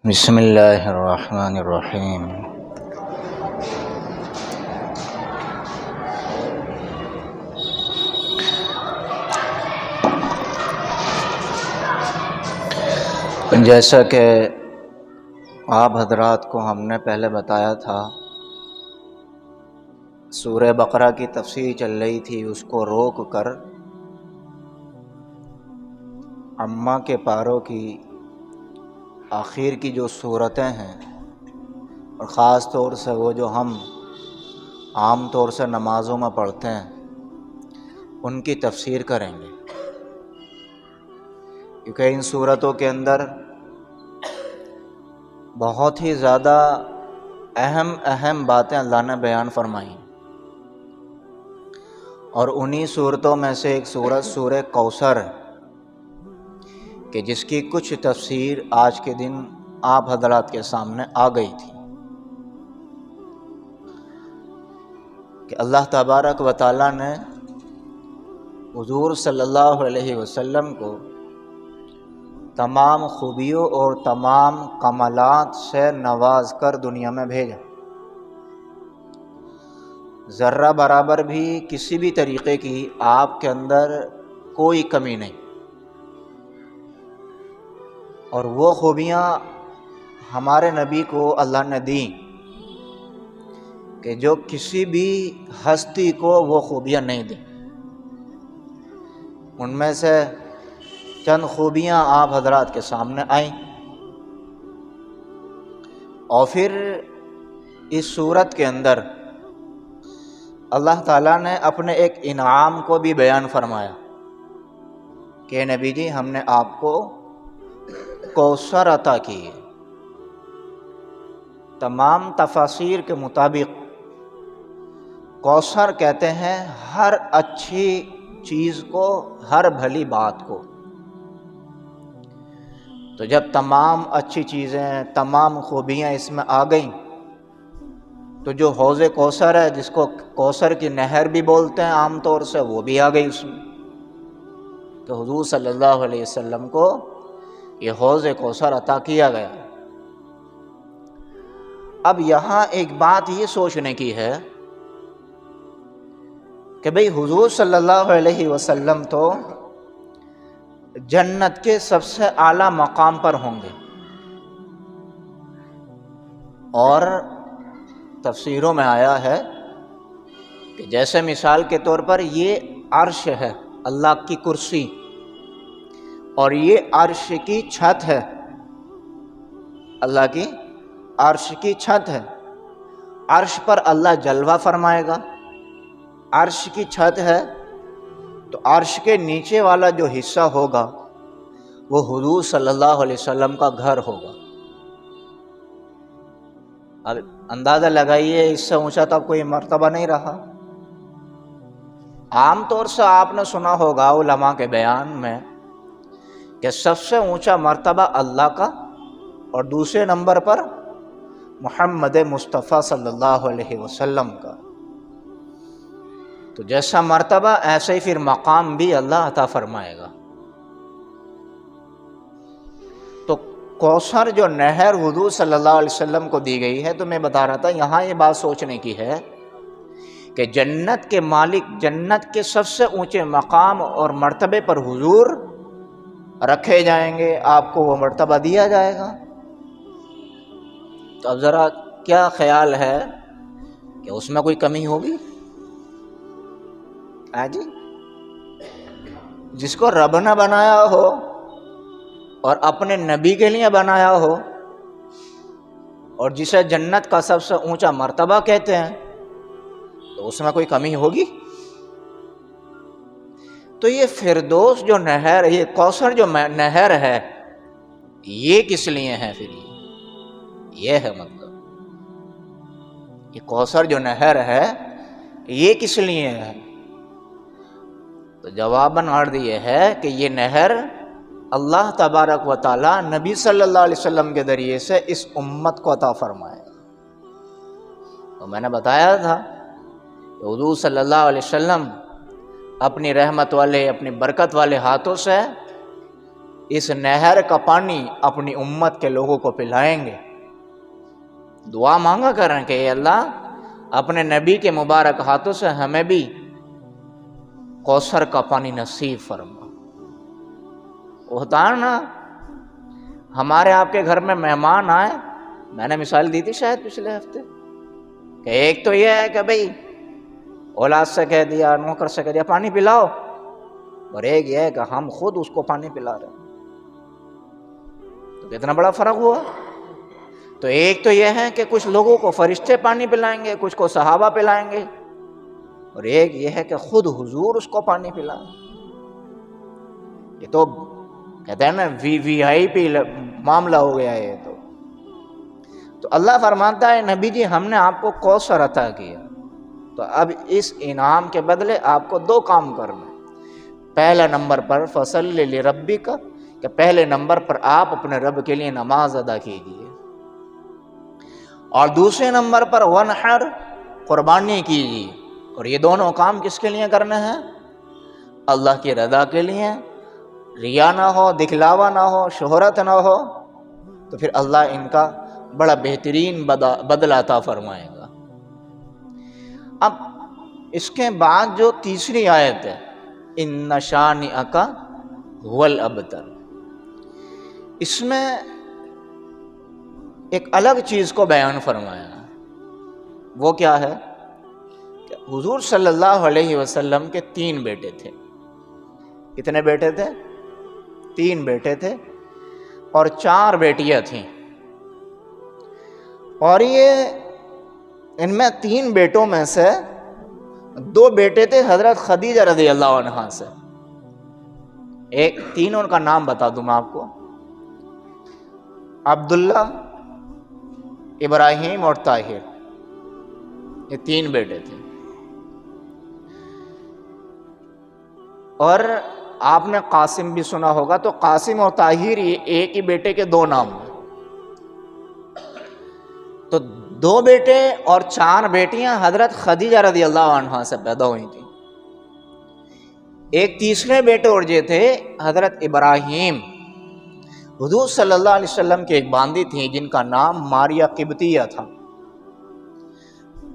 بسم اللہ الرحمن الرحیم۔ جیسا کہ آپ حضرات کو ہم نے پہلے بتایا تھا، سورہ بقرہ کی تفسیر چل رہی تھی، اس کو روک کر عامہ کے پاروں کی آخر کی جو صورتیں ہیں، اور خاص طور سے وہ جو ہم عام طور سے نمازوں میں پڑھتے ہیں، ان کی تفسیر کریں گے، کیونکہ ان صورتوں کے اندر بہت ہی زیادہ اہم باتیں اللہ نے بیان فرمائیں، اور انہی صورتوں میں سے ایک صورت سورہ کوثر ہے کہ جس کی کچھ تفسیر آج کے دن آپ حضرات کے سامنے آ گئی تھی کہ اللہ تبارک و تعالیٰ نے حضور صلی اللہ علیہ وسلم کو تمام خوبیوں اور تمام کمالات سے نواز کر دنیا میں بھیجا، ذرہ برابر بھی کسی بھی طریقے کی آپ کے اندر کوئی کمی نہیں، اور وہ خوبیاں ہمارے نبی کو اللہ نے دیں کہ جو کسی بھی ہستی کو وہ خوبیاں نہیں دیں۔ ان میں سے چند خوبیاں آپ حضرات کے سامنے آئیں، اور پھر اس صورت کے اندر اللہ تعالیٰ نے اپنے ایک انعام کو بھی بیان فرمایا کہ نبی جی، ہم نے آپ کو کوثر عطا کی ہے۔ تمام تفاسیر کے مطابق کوثر کہتے ہیں ہر اچھی چیز کو، ہر بھلی بات کو۔ تو جب تمام اچھی چیزیں، تمام خوبیاں اس میں آ گئیں، تو جو حوض کوثر ہے، جس کو کوثر کی نہر بھی بولتے ہیں عام طور سے، وہ بھی آ گئی اس میں، تو حضور صلی اللہ علیہ وسلم کو یہ حوض کوثر عطا کیا گیا۔ اب یہاں ایک بات یہ سوچنے کی ہے کہ بھئی حضور صلی اللہ علیہ وسلم تو جنت کے سب سے اعلیٰ مقام پر ہوں گے، اور تفسیروں میں آیا ہے کہ جیسے مثال کے طور پر یہ عرش ہے، اللہ کی کرسی، اور یہ عرش کی چھت ہے، اللہ کی عرش کی چھت ہے۔ عرش پر اللہ جلوہ فرمائے گا، عرش کی چھت ہے، تو عرش کے نیچے والا جو حصہ ہوگا وہ حضور صلی اللہ علیہ وسلم کا گھر ہوگا۔ اب اندازہ لگائیے، اس سے اونچا تو کوئی مرتبہ نہیں رہا۔ عام طور سے آپ نے سنا ہوگا علماء کے بیان میں کہ سب سے اونچا مرتبہ اللہ کا، اور دوسرے نمبر پر محمد مصطفیٰ صلی اللہ علیہ وسلم کا۔ تو جیسا مرتبہ ایسے ہی پھر مقام بھی اللہ عطا فرمائے گا۔ تو کوثر جو نہر حضور صلی اللہ علیہ وسلم کو دی گئی ہے، تو میں بتا رہا تھا یہاں یہ بات سوچنے کی ہے کہ جنت کے مالک، جنت کے سب سے اونچے مقام اور مرتبے پر حضور رکھے جائیں گے، آپ کو وہ مرتبہ دیا جائے گا۔ تو اب ذرا کیا خیال ہے کہ اس میں کوئی کمی ہوگی؟ جی، جس کو رب نے بنایا ہو اور اپنے نبی کے لیے بنایا ہو، اور جسے جنت کا سب سے اونچا مرتبہ کہتے ہیں، تو اس میں کوئی کمی ہوگی؟ تو یہ فردوس جو نہر، یہ کوثر جو نہر ہے، یہ کس لیے ہے؟ پھر یہ ہے مطلب، یہ کوثر جو نہر ہے یہ کس لیے ہے؟ تو جواباً عرض یہ ہے کہ یہ نہر اللہ تبارک و تعالی نبی صلی اللہ علیہ وسلم کے ذریعے سے اس امت کو عطا فرمائے گا۔ تو میں نے بتایا تھا کہ حضور صلی اللہ علیہ وسلم اپنی رحمت والے، اپنی برکت والے ہاتھوں سے اس نہر کا پانی اپنی امت کے لوگوں کو پلائیں گے۔ دعا مانگا کریں کہ اے اللہ اپنے نبی کے مبارک ہاتھوں سے ہمیں بھی کوثر کا پانی نصیب فرما۔ ہوتا ہے نا، ہمارے آپ کے گھر میں مہمان آئے، میں نے مثال دی تھی شاید پچھلے ہفتے، کہ ایک تو یہ ہے کہ بھئی اولاد سے کہہ دیا، نوکر سے کہہ دیا پانی پلاؤ، اور ایک یہ ہے کہ ہم خود اس کو پانی پلا رہے ہیں، تو کتنا بڑا فرق ہوا۔ تو ایک تو یہ ہے کہ کچھ لوگوں کو فرشتے پانی پلائیں گے، کچھ کو صحابہ پلائیں گے، اور ایک یہ ہے کہ خود حضور اس کو پانی پلائیں۔ یہ تو کہتے ہیں نا وی آئی پی معاملہ ہو گیا ہے۔ یہ تو اللہ فرماتا ہے نبی جی ہم نے آپ کو کوثر عطا کیا، تو اب اس انعام کے بدلے آپ کو دو کام کرنا۔ پہلا نمبر پر فصلی لربک، کہ پہلے نمبر پر آپ اپنے رب کے لیے نماز ادا کیجیے، اور دوسرے نمبر پر ونحر، قربانی کیجیے۔ اور یہ دونوں کام کس کے لیے کرنے ہیں؟ اللہ کی رضا کے لیے، ریا نہ ہو، دکھلاوا نہ ہو، شہرت نہ ہو، تو پھر اللہ ان کا بڑا بہترین بدلہ عطا فرمائے گا۔ اب اس کے بعد جو تیسری آیت ہے ان شانئک ھو الابتر، اس میں ایک الگ چیز کو بیان فرمایا۔ وہ کیا ہے کہ حضور صلی اللہ علیہ وسلم کے 3 بیٹے تھے۔ کتنے بیٹے تھے؟ 3 بیٹے تھے اور 4 بیٹیاں تھیں، اور یہ ان میں 3 بیٹوں میں سے 2 بیٹے تھے حضرت خدیجہ رضی اللہ عنہا سے۔ تینوں کا نام بتا دوں میں آپ کو، عبداللہ، ابراہیم اور طاہر، یہ 3 بیٹے تھے۔ اور آپ نے قاسم بھی سنا ہوگا، تو قاسم اور طاہر یہ ایک ہی بیٹے کے 2 نام ہیں۔ تو 2 بیٹے اور 4 بیٹیاں حضرت خدیجہ رضی اللہ عنہا سے پیدا ہوئی تھیں۔ ایک تیسرے بیٹے اور یہ تھے حضرت ابراہیم، حضور صلی اللہ علیہ وسلم کی ایک باندی تھی جن کا نام ماریہ قبطیہ تھا،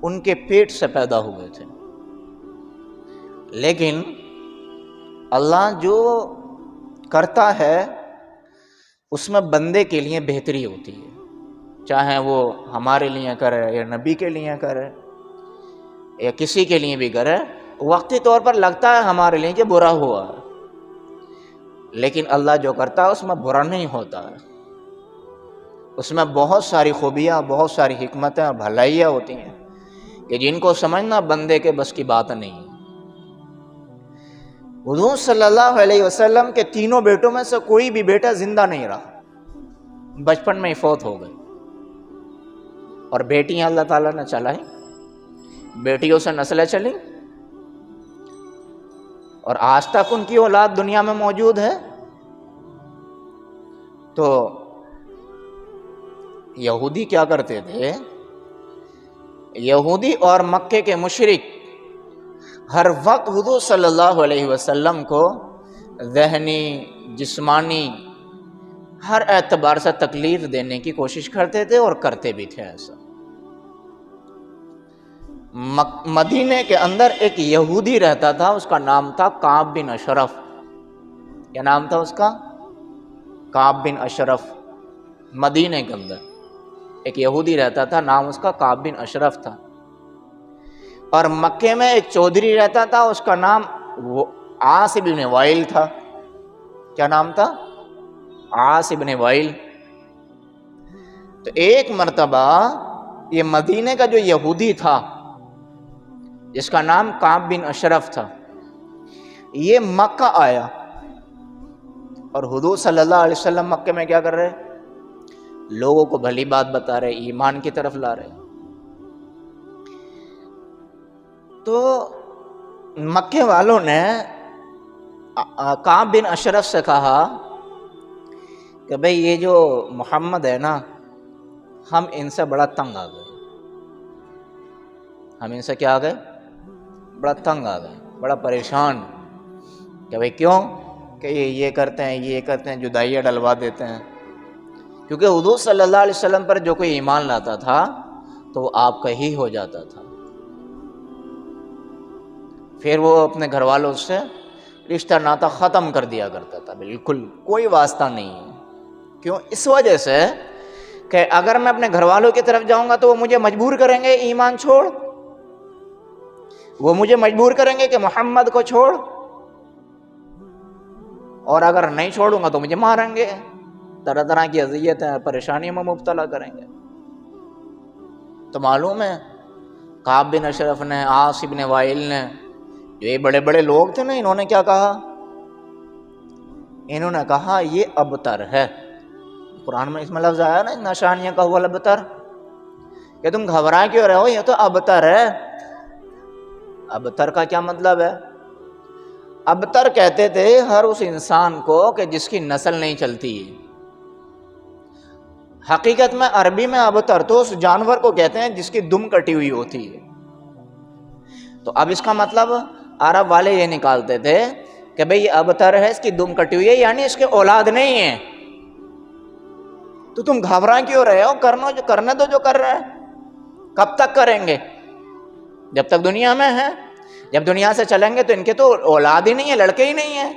ان کے پیٹ سے پیدا ہوئے تھے۔ لیکن اللہ جو کرتا ہے اس میں بندے کے لیے بہتری ہوتی ہے، چاہے وہ ہمارے لیے کرے یا نبی کے لیے کرے یا کسی کے لیے بھی کرے، وقتی طور پر لگتا ہے ہمارے لیے کہ برا ہوا ہے، لیکن اللہ جو کرتا ہے اس میں برا نہیں ہوتا ہے، اس میں بہت ساری خوبیاں، بہت ساری حکمتیں اور بھلائیاں ہوتی ہیں کہ جن کو سمجھنا بندے کے بس کی بات نہیں ہے۔ حضور صلی اللہ علیہ وسلم کے 3 بیٹوں میں سے کوئی بھی بیٹا زندہ نہیں رہا، بچپن میں ہی فوت ہو گئے، اور بیٹیاں اللہ تعالیٰ نے چلائی، بیٹیوں سے نسلیں چلی، اور آج تک ان کی اولاد دنیا میں موجود ہے۔ تو یہودی کیا کرتے تھے؟ یہودی اور مکے کے مشرک ہر وقت حضور صلی اللہ علیہ وسلم کو ذہنی، جسمانی، ہر اعتبار سے تکلیف دینے کی کوشش کرتے تھے اور کرتے بھی تھے ایسا۔ مدینے کے اندر ایک یہودی رہتا تھا، اس کا نام تھا کعب بن اشرف۔ کیا نام تھا اس کا؟ کعب بن اشرف۔ مدینے کے اندر ایک یہودی رہتا تھا، نام اس کا کعب بن اشرف تھا۔ اور مکے میں ایک چودھری رہتا تھا، اس کا نام عاص بن وائل تھا۔ کیا نام تھا؟ عاص بن وائل۔ تو ایک مرتبہ یہ مدینے کا جو یہودی تھا جس کا نام کعب بن اشرف تھا، یہ مکہ آیا، اور حضور صلی اللہ علیہ وسلم مکے میں کیا کر رہے؟ لوگوں کو بھلی بات بتا رہے، ایمان کی طرف لا رہے۔ تو مکے والوں نے کعب بن اشرف سے کہا کہ بھئی یہ جو محمد ہے نا، ہم ان سے بڑا تنگ آ گئے۔ ہم ان سے کیا آ گئے؟ بڑا تنگ آ گئے، بڑا پریشان۔ کہ بھئی کیوں؟ کہ یہ کرتے ہیں یہ کرتے ہیں، جدائیاں ڈلوا دیتے ہیں. کیونکہ حضور صلی اللہ علیہ وسلم پر جو کوئی ایمان لاتا تھا تو وہ آپ کا ہی ہو جاتا تھا. پھر وہ اپنے گھر والوں سے رشتہ ناتا ختم کر دیا کرتا تھا، بالکل کوئی واسطہ نہیں ہے. کیوں؟ اس وجہ سے کہ اگر میں اپنے گھر والوں کی طرف جاؤں گا تو وہ مجھے مجبور کریں گے ایمان چھوڑ، وہ مجھے مجبور کریں گے کہ محمد کو چھوڑ، اور اگر نہیں چھوڑوں گا تو مجھے ماریں گے، طرح طرح کی اذیتیں پریشانیوں میں مبتلا کریں گے. تو معلوم ہے کعب بن اشرف نے، عاص بن وائل نے، جو یہ بڑے بڑے لوگ تھے نا، انہوں نے کیا کہا؟ انہوں نے کہا یہ ابتر ہے. قرآن میں اس میں لفظ آیا نا نشانیہ کا ہوا ابتر، کہ تم گھبرا کیوں رہے ہو، یہ تو ابتر ہے. ابتر کا کیا مطلب ہے؟ ابتر کہتے تھے ہر اس انسان کو کہ جس کی نسل نہیں چلتی ہے. حقیقت میں عربی میں ابتر تو اس جانور کو کہتے ہیں جس کی دم کٹی ہوئی ہوتی ہے. تو اب اس کا مطلب عرب والے یہ نکالتے تھے کہ بھئی یہ ابتر ہے، اس کی دم کٹی ہوئی ہے، یعنی اس کے اولاد نہیں ہے. تو تم گھبرا کیوں رہے ہو، کرنے دو جو کر رہا ہے. کب تک کریں گے؟ جب تک دنیا میں ہے. جب دنیا سے چلیں گے تو ان کے تو اولاد ہی نہیں ہے، لڑکے ہی نہیں ہیں.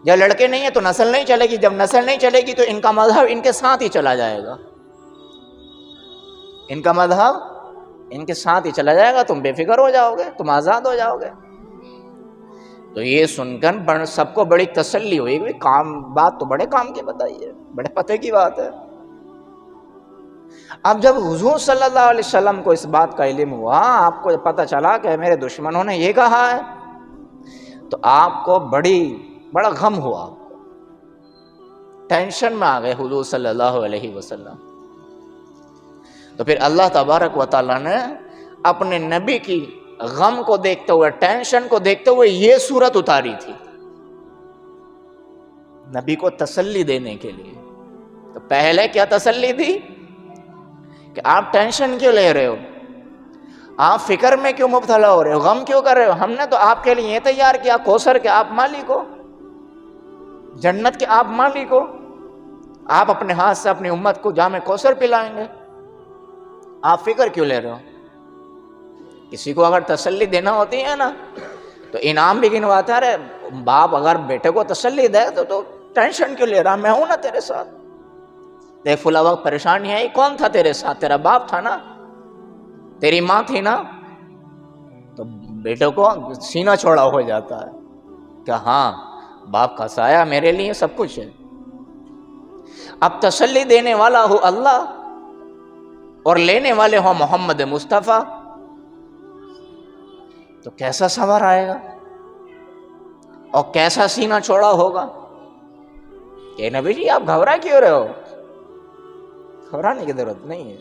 جب لڑکے نہیں ہیں تو نسل نہیں چلے گی، جب نسل نہیں چلے گی تو ان کا مذہب ان کے ساتھ ہی چلا جائے گا. ان کا مذہب ان کے ساتھ ہی چلا جائے گا، تم بے فکر ہو جاؤ گے، تم آزاد ہو جاؤ گے. تو یہ سن کر سب کو بڑی تسلی ہوئی کہ بات تو بڑے کام کی بتائی ہے، بڑے پتے کی بات ہے. اب جب حضور صلی اللہ علیہ وسلم کو اس بات کا علم ہوا، آپ کو پتہ چلا کہ میرے دشمنوں نے یہ کہا ہے، تو آپ کو بڑا غم ہوا، ٹینشن میں آ گئے حضور صلی اللہ علیہ وسلم. تو پھر اللہ تبارک و تعالیٰ نے اپنے نبی کی غم کو دیکھتے ہوئے، ٹینشن کو دیکھتے ہوئے یہ سورت اتاری تھی نبی کو تسلی دینے کے لیے. تو پہلے کیا تسلی دی کہ آپ ٹینشن کیوں لے رہے ہو، آپ فکر میں کیوں مبتلا ہو رہے ہو، غم کیوں کر رہے ہو. ہم نے تو آپ کے لیے یہ تیار کیا، کوثر کے آپ مالک ہو، جنت کے آپ مالک ہو، آپ اپنے ہاتھ سے اپنی امت کو جام کوثر پلائیں گے. آپ فکر کیوں لے رہے ہو؟ کسی کو اگر تسلی دینا ہوتی ہے نا تو انعام بھی گنواتا ہے. باپ اگر بیٹے کو تسلی دے تو ٹینشن کیوں لے رہا، میں ہوں نا تیرے ساتھ. دیکھ فلاں وقت پریشانی آئی، کون تھا تیرے ساتھ؟ تیرا باپ تھا نا، تیری ماں تھی نا. تو بیٹے کو سینہ چھوڑا ہو جاتا ہے کہ ہاں باپ کا سایہ میرے لیے سب کچھ ہے. اب تسلی دینے والا ہو اللہ اور لینے والے ہو محمد مصطفیٰ، تو کیسا صبر آئے گا اور کیسا سینہ چھوڑا ہوگا کہ نبی جی آپ گھبرا کیوں رہے ہو. گھبرانے کی ضرورت نہیں ہے.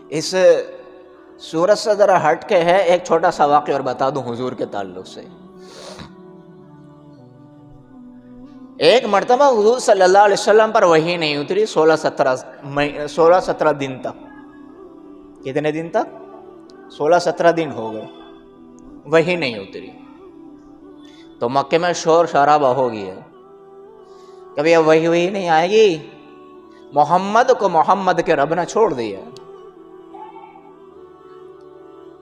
اس سورت سے ذرا ہٹ کے ہے، ایک چھوٹا سا واقعہ اور بتا دوں حضور کے تعلق سے. ایک مرتبہ حضور صلی اللہ علیہ وسلم پر وحی نہیں اتری 16-17 دن تک. کتنے دن تک؟ 16-17 دن ہو گئے وحی نہیں اتری. تو مکے میں شور شرابہ ہو گیا، کبھی اب وحی نہیں آئے گی. محمد کو محمد کے رب نے چھوڑ دیا.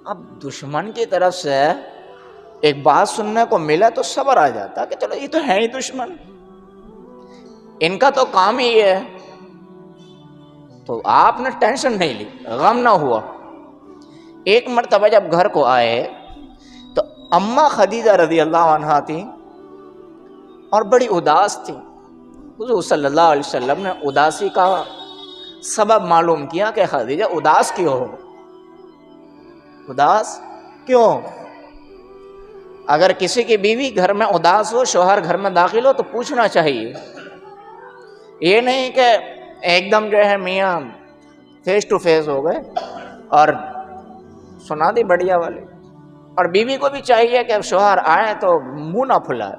اب دشمن کی طرف سے ایک بات سننے کو ملا تو صبر آ جاتا کہ چلو یہ تو ہے ہی دشمن، ان کا تو کام ہی ہے. تو آپ نے ٹینشن نہیں لی، غم نہ ہوا. ایک مرتبہ جب گھر کو آئے تو اماں خدیجہ رضی اللہ عنہا تھی اور بڑی اداس تھی. حضور صلی اللہ علیہ وسلم نے اداسی کا سبب معلوم کیا کہ خدیجہ اداس کیوں ہو، اداس کیوں. اگر کسی کی بیوی گھر میں اداس ہو، شوہر گھر میں داخل ہو تو پوچھنا چاہیے. یہ نہیں کہ ایک دم جو ہے میاں فیس ٹو فیس ہو گئے اور سنا دی بڑھیا والی. اور بیوی کو بھی چاہیے کہ شوہر آئے تو منہ نہ پھلائے.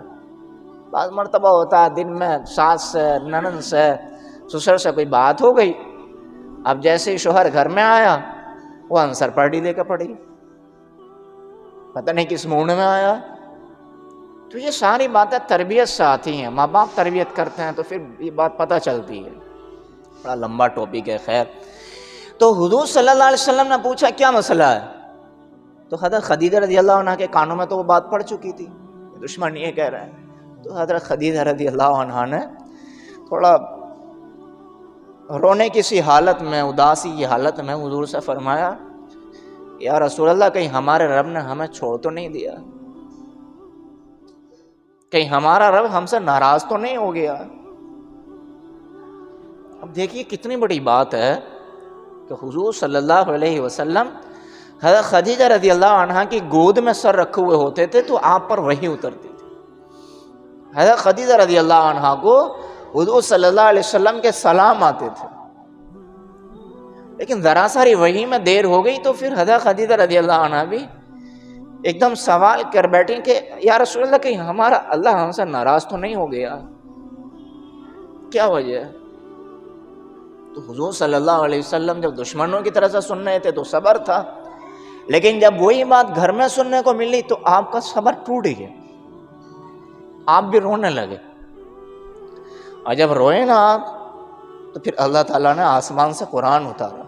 بعض مرتبہ ہوتا ہے دن میں ساس سے، ننند سے، سسر سے کوئی بات ہو گئی، اب جیسے ہی شوہر گھر میں آیا وہ آنسر پارٹی دے کے پڑی، پتہ نہیں کس موڈ میں آیا. تو یہ ساری باتیں تربیت سے آتی ہیں، ماں باپ تربیت کرتے ہیں تو پھر یہ بات پتہ چلتی ہے. بڑا لمبا ٹاپک ہے. خیر، تو حضور صلی اللہ علیہ وسلم نے پوچھا کیا مسئلہ ہے؟ تو حضرت خدیجہ رضی اللہ عنہ کے کانوں میں تو وہ بات پڑ چکی تھی، دشمن یہ کہہ رہے ہیں. تو حضرت خدیجہ رضی اللہ عنہ نے تھوڑا رونے کی سی حالت میں، اداسی کی حالت میں حضور سے فرمایا یا رسول اللہ، کہیں ہمارے رب نے ہمیں چھوڑ تو نہیں دیا؟ کہیں ہمارا رب ہم سے ناراض تو نہیں ہو گیا؟ اب دیکھیے کتنی بڑی بات ہے کہ حضور صلی اللہ علیہ وسلم حضرت خدیجہ رضی اللہ عنہ کی گود میں سر رکھے ہوئے ہوتے تھے تو آپ پر وحی اترتی تھی. حضرت خدیجہ رضی اللہ عنہ کو حضور صلی اللہ علیہ وسلم کے سلام آتے تھے، لیکن ذرا ساری وحی میں دیر ہو گئی تو پھر حضرت خدیجہ رضی اللہ عنہ بھی ایک دم سوال کر بیٹھیں کہ یا رسول اللہ، کہیں ہمارا اللہ ہم سے ناراض تو نہیں ہو گیا؟ کیا وجہ ہے؟ تو حضور صلی اللہ علیہ وسلم جب دشمنوں کی طرف سے سن رہے تھے تو صبر تھا، لیکن جب وہی بات گھر میں سننے کو ملی تو آپ کا صبر ٹوٹ گیا، آپ بھی رونے لگے. اور جب روئے نا آپ تو پھر اللہ تعالیٰ نے آسمان سے قرآن اتارا.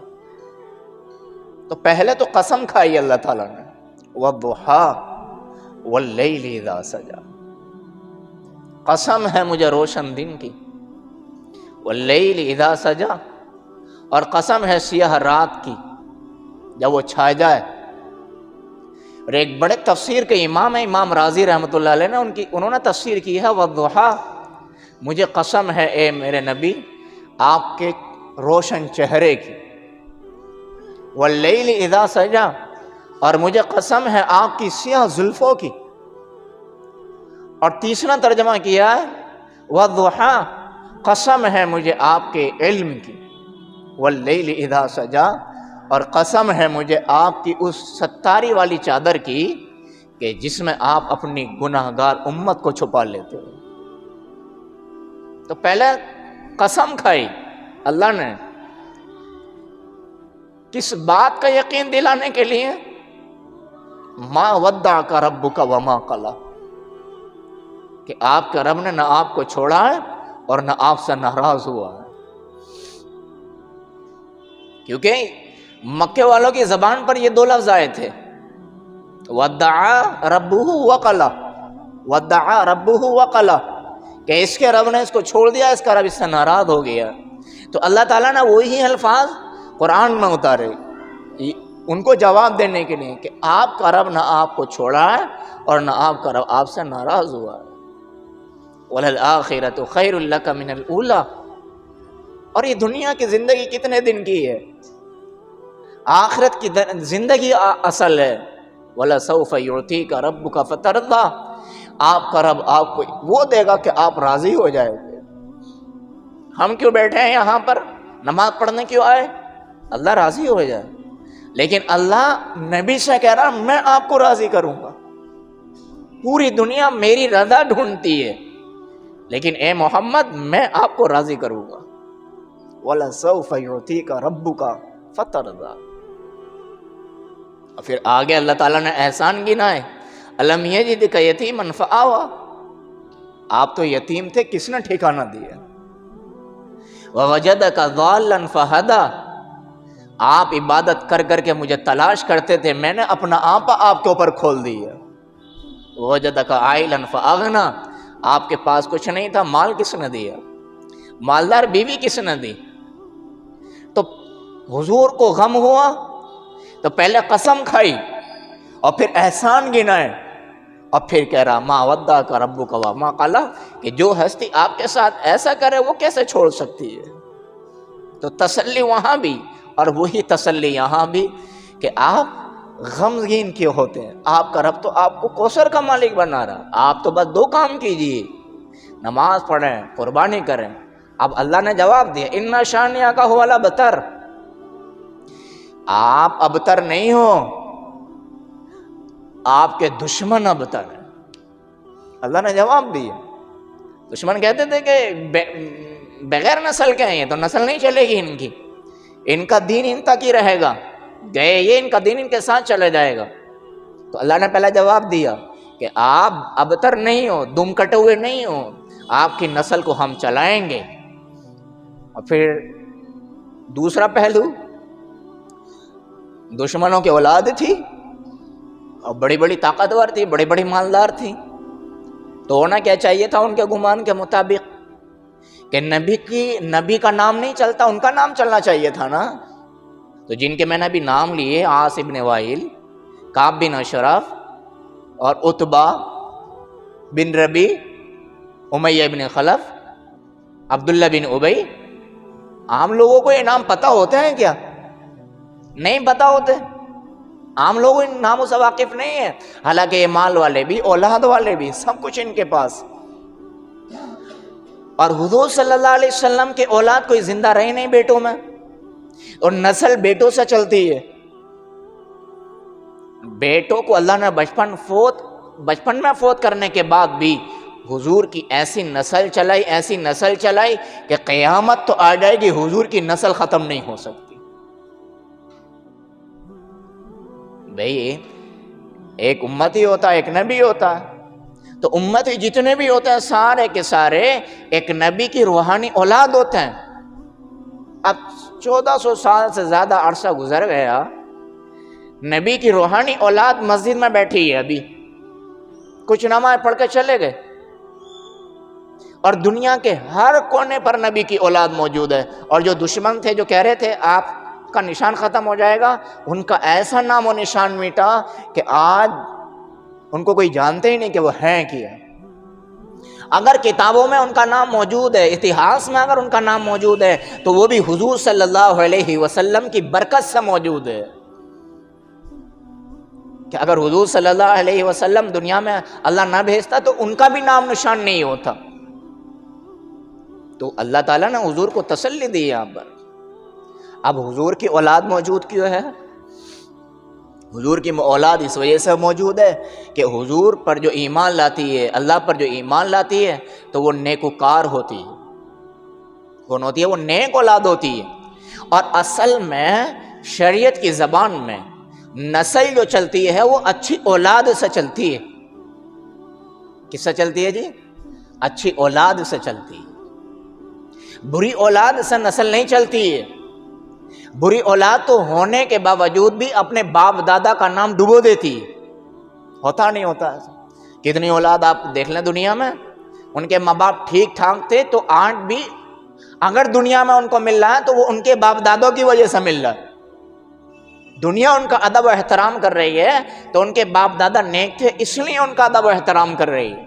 تو پہلے تو قسم کھائی اللہ تعالیٰ نے، وَالضُّحَىٰ وَاللَّيْلِ إِذَا سَجَىٰ، قسم ہے مجھے روشن دن کی، وَاللَّيْلِ إِذَا سَجَىٰ، اور قسم ہے سیاہ رات کی جب وہ چھا جائے. اور ایک بڑے تفسیر کے امام ہیں امام رازی رحمۃ اللہ علیہ نے انہوں نے تفسیر کی ہے وَالضُّحَىٰ، مجھے قسم ہے اے میرے نبی آپ کے روشن چہرے کی، وَاللَّيْلِ إِذَا سَجَىٰ، اور مجھے قسم ہے آپ کی سیاہ زلفوں کی. اور تیسرا ترجمہ کیا ہے وَالضُّحَىٰ، قسم ہے مجھے آپ کے علم کی، وَاللَّيْلِ إِذَا سَجَىٰ، اور قسم ہے مجھے آپ کی اس ستاری والی چادر کی کہ جس میں آپ اپنی گناہ گار امت کو چھپا لیتے ہو. تو پہلے قسم کھائی اللہ نے، کس بات کا یقین دلانے کے لیے؟ ما ودعک ربک وما قلی، کہ آپ کے رب نے نہ آپ کو چھوڑا ہے اور نہ آپ سے ناراض ہوا ہے. کیونکہ مکے والوں کی زبان پر یہ دو لفظ آئے تھے، ودعا ربہ وقلی، ودعا ربہ وقلی، کہ اس کے رب نے اس کو چھوڑ دیا، اس کا رب اس سے ناراض ہو گیا. تو اللہ تعالیٰ نے وہی الفاظ قرآن میں اتارے ان کو جواب دینے کے لیے کہ آپ کا رب نہ آپ کو چھوڑا ہے اور نہ آپ کا رب آپ سے ناراض ہوا ہے. وَلَلْآخِرَةُ خَيْرٌ لَكَ مِنَ الْأُولَىٰ، اور یہ دنیا کی زندگی کتنے دن کی ہے؟ آخرت کی زندگی اصل ہے. وَلَسَوْفَ يُعْطِيكَ رَبُّكَ فَتَرْضَىٰ، آپ کا رب آپ کو وہ دے گا کہ آپ راضی ہو جائے گے. ہم کیوں بیٹھے ہیں یہاں پر؟ نماز پڑھنے کیوں آئے؟ اللہ راضی ہو جائے. لیکن اللہ نبی سے کہہ رہا میں آپ کو راضی کروں گا. پوری دنیا میری رضا ڈھونڈتی ہے، لیکن اے محمد میں آپ کو راضی کروں گا. وَلَسَوْفَ يُعْطِيكَ رَبُّكَ فَتَرْضَىٰ. اور پھر آگے اللہ تعالیٰ نے احسان گنائے، أَلَمْ يَجِدْكَ يَتِيمًا فَآوَىٰ، آپ تو یتیم تھے، کس نے ٹھکانہ دیا. وَوَجَدَكَ ضَالًّا فَهَدَىٰ، آپ عبادت کر کر کے مجھے تلاش کرتے تھے، میں نے اپنا آپا آپ کے اوپر کھول دیا. وَوَجَدَكَ عَائِلًا فَأَغْنَىٰ، آپ کے پاس کچھ نہیں تھا، مال کس نے دیا؟ مالدار بیوی کس نے دی؟ تو حضور کو غم ہوا تو پہلے قسم کھائی اور پھر احسان گنائے اور پھر کہہ رہا ما ودعک ربک وما قلی، کہ جو ہستی آپ کے ساتھ ایسا کرے وہ کیسے چھوڑ سکتی ہے. تو تسلی وہاں بھی اور وہی تسلی یہاں بھی کہ آپ غمگین کیوں ہوتے ہیں؟ آپ کا رب تو آپ کو کوثر کا مالک بنا رہا. آپ تو بس دو کام کیجئے، نماز پڑھیں، قربانی کریں. اب اللہ نے جواب دیا ان شانئک ھو الابتر، آپ ابتر نہیں ہو، آپ کے دشمن ابتر ہیں. اللہ نے جواب دیا. دشمن کہتے تھے کہ بغیر نسل کے ہیں، یہ تو نسل نہیں چلے گی ان کی، ان کا دین ان تک ہی رہے گا، گئے یہ ان کا دین ان کے ساتھ چلے جائے گا. تو اللہ نے پہلا جواب دیا کہ آپ ابتر نہیں ہو، دم کٹے ہوئے نہیں ہو، آپ کی نسل کو ہم چلائیں گے۔ اور پھر دوسرا پہلو، دشمنوں کی اولاد تھی اور بڑی بڑی طاقتور تھی، بڑی بڑی مالدار تھی، تو ہونا کیا چاہیے تھا ان کے گمان کے مطابق کہ نبی کا نام نہیں چلتا، ان کا نام چلنا چاہیے تھا نا۔ تو جن کے میں نے ابھی نام لیے، عاص ابن وائل، کعب بن اشرف اور عتبہ بن ربی، امیہ بن خلف، عبداللہ بن ابی، عام لوگوں کو یہ نام پتہ ہوتے ہیں کیا؟ نہیں پتہ ہوتے، عام لوگ ان ناموں سے واقف نہیں ہیں، حالانکہ یہ مال والے بھی، اولاد والے بھی، سب کچھ ان کے پاس۔ اور حضور صلی اللہ علیہ وسلم کے اولاد کوئی زندہ رہے نہیں بیٹوں میں، اور نسل بیٹوں سے چلتی ہے۔ بیٹوں کو اللہ نے بچپن میں فوت کرنے کے بعد بھی حضور کی ایسی نسل چلائی کہ قیامت تو آ جائے گی، حضور کی نسل ختم نہیں ہو سکتی۔ بھئی ایک امتی ہوتا ہے، ایک نبی ہوتا ہے، تو امتی جتنے بھی ہوتے ہیں سارے کے سارے ایک نبی کی روحانی اولاد ہوتے ہیں۔ اب 1400 سال سے زیادہ عرصہ گزر گیا، نبی کی روحانی اولاد مسجد میں بیٹھی ہے، ابھی کچھ نماز پڑھ کے چلے گئے، اور دنیا کے ہر کونے پر نبی کی اولاد موجود ہے۔ اور جو دشمن تھے، جو کہہ رہے تھے آپ کا نشان ختم ہو جائے گا، ان کا ایسا نام و نشان مٹا کہ آج ان کو کوئی جانتے ہی نہیں کہ وہ ہیں کیا۔ اگر کتابوں میں ان کا نام موجود ہے، اتہاس میں اگر ان کا نام موجود ہے، تو وہ بھی حضور صلی اللہ علیہ وسلم کی برکت سے موجود ہے، کہ اگر حضور صلی اللہ علیہ وسلم دنیا میں اللہ نہ بھیجتا تو ان کا بھی نام نشان نہیں ہوتا۔ تو اللہ تعالیٰ نے حضور کو تسلی دی یہاں پر۔ اب حضور کی اولاد موجود کیوں ہے؟ حضور کی اولاد اس وجہ سے موجود ہے کہ حضور پر جو ایمان لاتی ہے، اللہ پر جو ایمان لاتی ہے، تو وہ نیکوکار ہوتی ہے۔ کون ہوتی ہے؟ وہ نیک اولاد ہوتی ہے۔ اور اصل میں شریعت کی زبان میں نسل جو چلتی ہے وہ اچھی اولاد سے چلتی ہے۔ کس سے چلتی ہے جی؟ اچھی اولاد سے چلتی ہے، بری اولاد سے نسل نہیں چلتی ہے۔ بری اولاد تو ہونے کے باوجود بھی اپنے باپ دادا کا نام ڈبو دیتی ہے، ہوتا نہیں ہوتا ایسا؟ کتنی اولاد آپ دیکھ لیں دنیا میں، ان کے ماں باپ ٹھیک ٹھاک تھے تو آج بھی اگر دنیا میں ان کو مل رہا ہے تو وہ ان کے باپ دادوں کی وجہ سے مل رہا ہے۔ دنیا ان کا ادب و احترام کر رہی ہے تو ان کے باپ دادا نیک تھے، اس لیے ان کا ادب و احترام کر رہی ہے،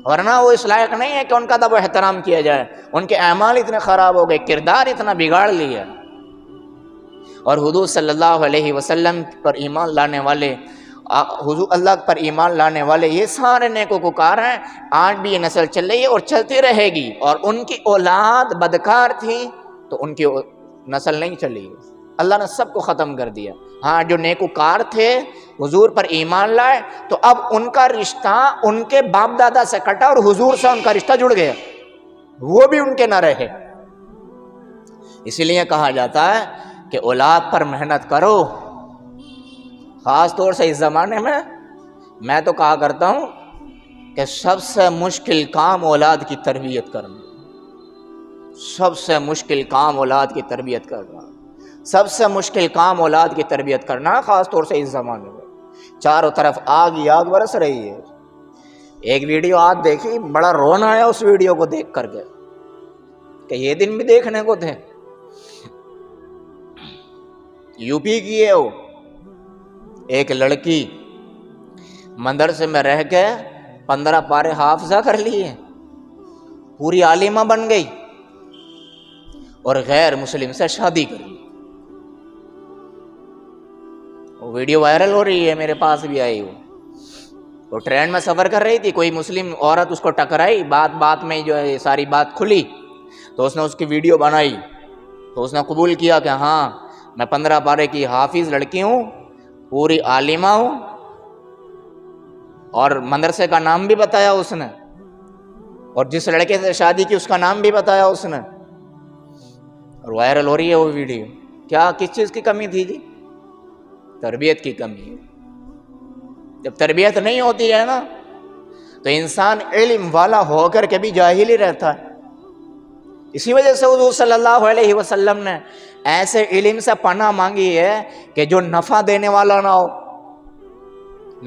ورنہ وہ اس لائق نہیں ہے کہ ان کا ادب و احترام کیا جائے۔ ان کے اعمال اتنے خراب ہو گئے، کردار اتنا بگاڑ لیا۔ اور حضور صلی اللہ علیہ وسلم پر ایمان لانے والے، حضور اللہ پر ایمان لانے والے، یہ سارے نیکوکار ہیں۔ آج بھی یہ نسل چل رہی ہے اور چلتی رہے گی۔ اور ان کی اولاد بدکار تھی تو ان کی نسل نہیں چلی، اللہ نے سب کو ختم کر دیا۔ ہاں، جو نیکوکار تھے حضور پر ایمان لائے تو اب ان کا رشتہ ان کے باپ دادا سے کٹا اور حضور سے ان کا رشتہ جڑ گیا، وہ بھی ان کے نہ رہے۔ اسی لیے کہا جاتا ہے کہ اولاد پر محنت کرو، خاص طور سے اس زمانے میں تو کہا کرتا ہوں کہ سب سے مشکل کام اولاد کی تربیت کرنا، سب سے مشکل کام اولاد کی تربیت کرنا، سب سے مشکل کام اولاد کی تربیت کرنا، خاص طور سے اس زمانے میں۔ چاروں طرف آگ ہی آگ برس رہی ہے۔ ایک ویڈیو آج دیکھی، بڑا رونا آیا اس ویڈیو کو دیکھ کر کے کہ یہ دن بھی دیکھنے کو تھے۔ یو پی کی ہے وہ، ایک لڑکی مدرسے میں رہ کے 15 پارے حافظہ کر لیے، پوری عالمہ بن گئی اور غیر مسلم سے شادی کر لی۔ وہ ویڈیو وائرل ہو رہی ہے، میرے پاس بھی آئی۔ وہ ٹرین میں سفر کر رہی تھی، کوئی مسلم عورت اس کو ٹکرائی، بات میں جو ہے ساری بات کھلی تو اس نے اس کی ویڈیو بنائی، تو اس نے قبول کیا کہ ہاں میں 15 پارے کی حافظ لڑکی ہوں، پوری عالمہ ہوں، اور مدرسے کا نام بھی بتایا اس نے، اور جس لڑکے سے شادی کی اس کا نام بھی بتایا اس نے، اور وائرل ہو رہی ہے وہ ویڈیو۔ کیا کس چیز کی کمی تھی جی؟ تربیت کی کمی ہے۔ جب تربیت نہیں ہوتی ہے نا تو انسان علم والا ہو کر کے بھی جاہل ہی رہتا ہے. اسی وجہ سے حضور صلی اللہ علیہ وسلم نے ایسے علم سے پناہ مانگی ہے کہ جو نفع دینے والا نہ ہو،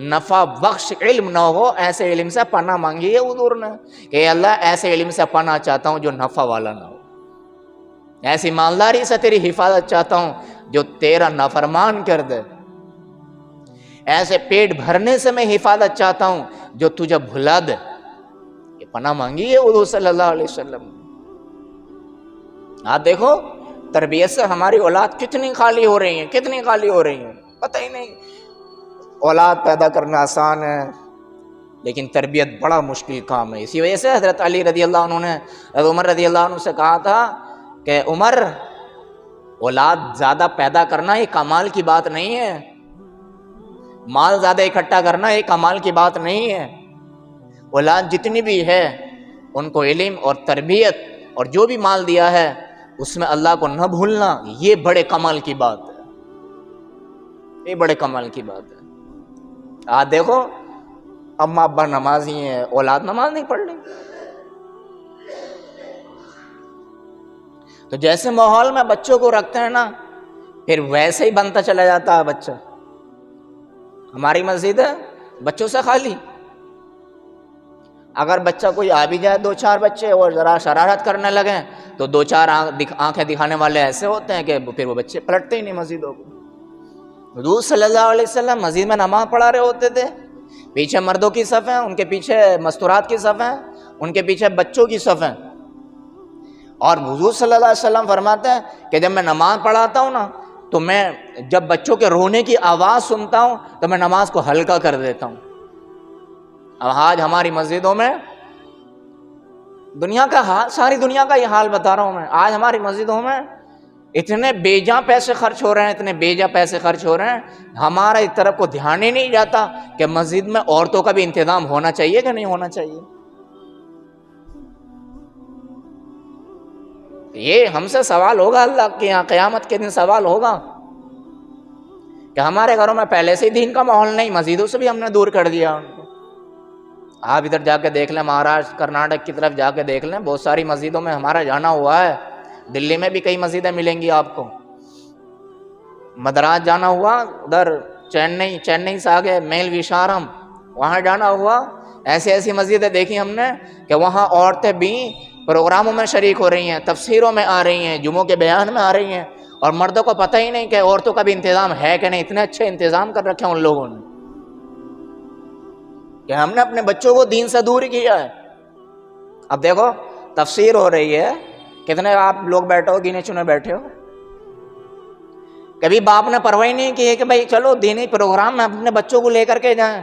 نفع بخش علم نہ ہو، ایسے علم سے پناہ مانگی ہے حضور نے کہ اللہ ایسے علم سے پناہ چاہتا ہوں جو نفع والا نہ ہو، ایسی مالداری سے تیری حفاظت چاہتا ہوں جو تیرا نافرمان کر دے، ایسے پیٹ بھرنے سے میں حفاظت چاہتا ہوں جو تجھے بھلا دے. یہ پناہ مانگی ہے حضور صلی اللہ علیہ وسلم. آپ دیکھو تربیت سے ہماری اولاد کتنی خالی ہو رہی ہیں، کتنی خالی ہو رہی ہیں، پتہ ہی نہیں. اولاد پیدا کرنا آسان ہے لیکن تربیت بڑا مشکل کام ہے. اسی وجہ سے حضرت علی رضی اللہ عنہ نے حضرت عمر رضی اللہ عنہ سے کہا تھا کہ عمر، اولاد زیادہ پیدا کرنا یہ کمال کی بات نہیں ہے، مال زیادہ اکٹھا کرنا یہ کمال کی بات نہیں ہے. اولاد جتنی بھی ہے ان کو علم اور تربیت اور جو بھی مال دیا ہے اس میں اللہ کو نہ بھولنا، یہ بڑے کمال کی بات ہے، یہ بڑے کمال کی بات ہے. آج دیکھو اماں ابا نمازی ہیں، اولاد نماز نہیں پڑھ رہی. تو جیسے ماحول میں بچوں کو رکھتے ہیں نا پھر ویسے ہی بنتا چلا جاتا ہے بچہ. ہماری مسجد ہے بچوں سے خالی. اگر بچہ کوئی آ بھی جائے، 2-4 بچے اور ذرا شرارت کرنے لگیں تو 2-4 آنکھیں دکھانے والے ایسے ہوتے ہیں کہ پھر وہ بچے پلٹتے ہی نہیں مسجدوں کو. حضور صلی اللہ علیہ وسلم مسجد میں نماز پڑھا رہے ہوتے تھے، پیچھے مردوں کی صف ہیں، ان کے پیچھے مستورات کی صف ہیں، ان کے پیچھے بچوں کی صف ہیں. اور حضور صلی اللہ علیہ وسلم فرماتے ہیں کہ جب میں نماز پڑھاتا ہوں نا تو میں جب بچوں کے رونے کی آواز سنتا ہوں تو میں نماز کو ہلکا کر دیتا ہوں. اب آج ہماری مسجدوں میں دنیا کا حال، ساری دنیا کا یہ حال بتا رہا ہوں میں، آج ہماری مسجدوں میں اتنے بے جاں پیسے خرچ ہو رہے ہیں، اتنے بے جاں پیسے خرچ ہو رہے ہیں، ہمارا اس طرف کو دھیان ہی نہیں جاتا کہ مسجد میں عورتوں کا بھی انتظام ہونا چاہیے کہ نہیں ہونا چاہیے. یہ ہم سے سوال ہوگا اللہ کے یہاں قیامت کے دن سوال ہوگا کہ ہمارے گھروں میں پہلے سے ہی دین کا ماحول نہیں، مسجدوں سے بھی ہم نے دور کر دیا ان کو. آپ ادھر جا کے دیکھ لیں، مہاراشٹر کرناٹک کی طرف جا کے دیکھ لیں، بہت ساری مسجدوں میں ہمارا جانا ہوا ہے. دلی میں بھی کئی مسجدیں ملیں گی آپ کو. مدراس جانا ہوا، ادھر چینئی سے آگے میل وشارم، وہاں جانا ہوا. ایسی مسجدیں دیکھی ہم نے کہ وہاں عورتیں بھی پروگراموں میں شریک ہو رہی ہیں، تفسیروں میں آ رہی ہیں، جمعوں کے بیان میں آ رہی ہیں، اور مردوں کو پتہ ہی نہیں کہ عورتوں کا بھی انتظام ہے کہ نہیں. اتنے اچھے انتظام کر رکھے ہیں ان لوگوں نے کہ ہم نے اپنے بچوں کو دین سے دور کیا ہے. اب دیکھو تفسیر ہو رہی ہے، کتنے آپ لوگ بیٹھے ہو، گنے چنے بیٹھے ہو. کبھی باپ نے پرواہ نہیں کی ہے کہ بھائی چلو دینی پروگرام میں اپنے بچوں کو لے کر کے جائیں.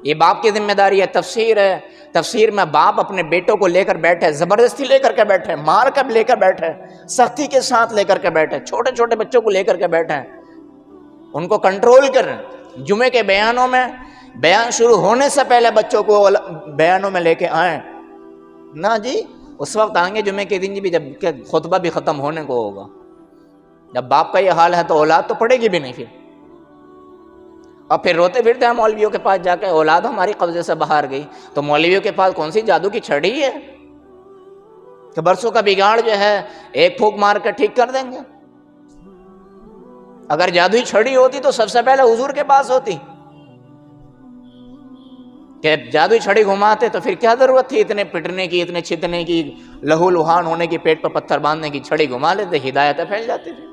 یہ باپ کی ذمہ داری ہے. تفسیر ہے، تفسیر میں باپ اپنے بیٹوں کو لے کر بیٹھے، زبردستی لے کر کے بیٹھے، مار کر لے کر بیٹھے، سختی کے ساتھ لے کر کے بیٹھے، چھوٹے چھوٹے بچوں کو لے کر کے بیٹھے، ان کو کنٹرول کریں. جمعے کے بیانوں میں بیان شروع ہونے سے پہلے بچوں کو بیانوں میں لے کے آئیں نہ جی. اس وقت آئیں گے جمعے کے دن بھی جب کہ خطبہ بھی ختم ہونے کو ہوگا. جب باپ کا یہ حال ہے تو اولاد تو پڑے گی بھی نہیں پھر. اور پھر روتے پھرتے ہیں مولویوں کے پاس جا کے، اولاد ہماری قبضے سے باہر گئی. تو مولویوں کے پاس کون سی جادو کی چھڑی ہے کہ برسوں کا بگاڑ جو ہے ایک پھونک مار کر ٹھیک کر دیں گے. اگر جادوئی چھڑی ہوتی تو سب سے پہلے حضور کے پاس ہوتی کہ جادوئی چھڑی گھماتے تو پھر کیا ضرورت تھی اتنے پٹنے کی، اتنے چھتنے کی، لہو لہان ہونے کی، پیٹ پر پتھر باندھنے کی. چھڑی گھما لیتے، ہدایتیں پھیل جاتی تھی.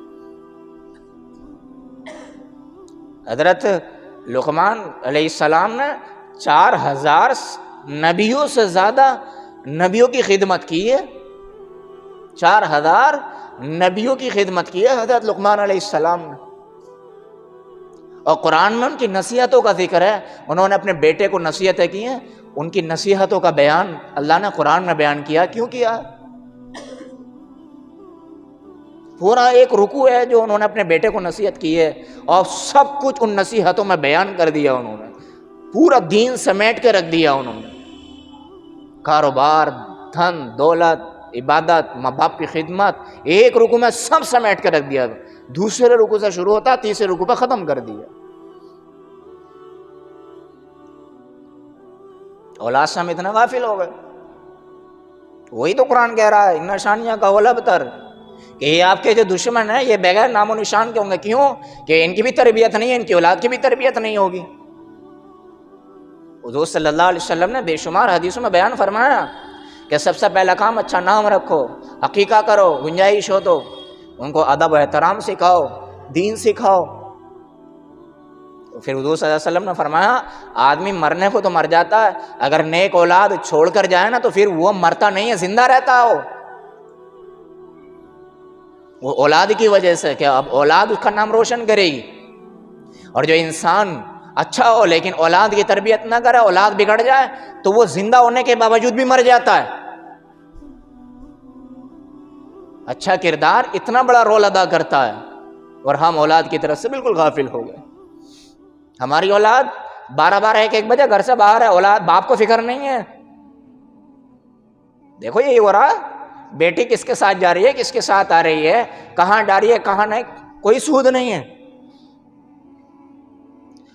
حضرت لقمان علیہ السلام نے 4000 نبیوں سے زیادہ نبیوں کی خدمت کی ہے. 4000 نبیوں کی خدمت کی ہے حضرت لقمان علیہ السلام نے. اور قرآن میں ان کی نصیحتوں کا ذکر ہے. انہوں نے اپنے بیٹے کو نصیحتیں کی ہیں، ان کی نصیحتوں کا بیان اللہ نے قرآن میں بیان کیا. کیوں کیا؟ پورا ایک رکوع ہے جو انہوں نے اپنے بیٹے کو نصیحت کی ہے، اور سب کچھ ان نصیحتوں میں بیان کر دیا. انہوں نے پورا دین سمیٹ کے رکھ دیا. انہوں نے کاروبار، دھن دولت، عبادت، ماں باپ کی خدمت، ایک رکوع میں سب سمیٹ کے رکھ دیا. دوسرے رکوع سے شروع ہوتا، تیسرے رکوع پہ ختم کر دیا. اولاد سے ہم اتنا غافل ہو گئے. وہی تو قرآن کہہ رہا ہے ان نشانیاں کا ولبتر، کہ یہ آپ کے جو دشمن ہیں یہ بغیر نام و نشان کے ہوں گے. کیوں؟ کہ ان کی بھی تربیت نہیں ہے، ان کی اولاد کی بھی تربیت نہیں ہوگی. حضور صلی اللہ علیہ وسلم نے بے شمار حدیثوں میں بیان فرمایا کہ سب سے پہلا کام اچھا نام رکھو، عقیقہ کرو، گنجائش ہو تو ان کو ادب و احترام سکھاؤ، دین سکھاؤ. پھر حضور صلی اللہ علیہ وسلم نے فرمایا آدمی مرنے کو تو مر جاتا ہے، اگر نیک اولاد چھوڑ کر جائے نا تو پھر وہ مرتا نہیں ہے، زندہ رہتا ہو. وہ اولاد کی وجہ سے کہ اب اولاد اس کا نام روشن کرے گی. اور جو انسان اچھا ہو لیکن اولاد کی تربیت نہ کرے، اولاد بگڑ جائے تو وہ زندہ ہونے کے باوجود بھی مر جاتا ہے. اچھا کردار اتنا بڑا رول ادا کرتا ہے، اور ہم اولاد کی طرف سے بالکل غافل ہو گئے. ہماری اولاد 12 1 بجے گھر سے باہر ہے، اولاد باپ کو فکر نہیں ہے. دیکھو یہی ہو رہا، بیٹی کس کے ساتھ جا رہی ہے، کس کے ساتھ آ رہی ہے، کہاں جا رہی ہے کہاں نہیں، کوئی سود نہیں ہے.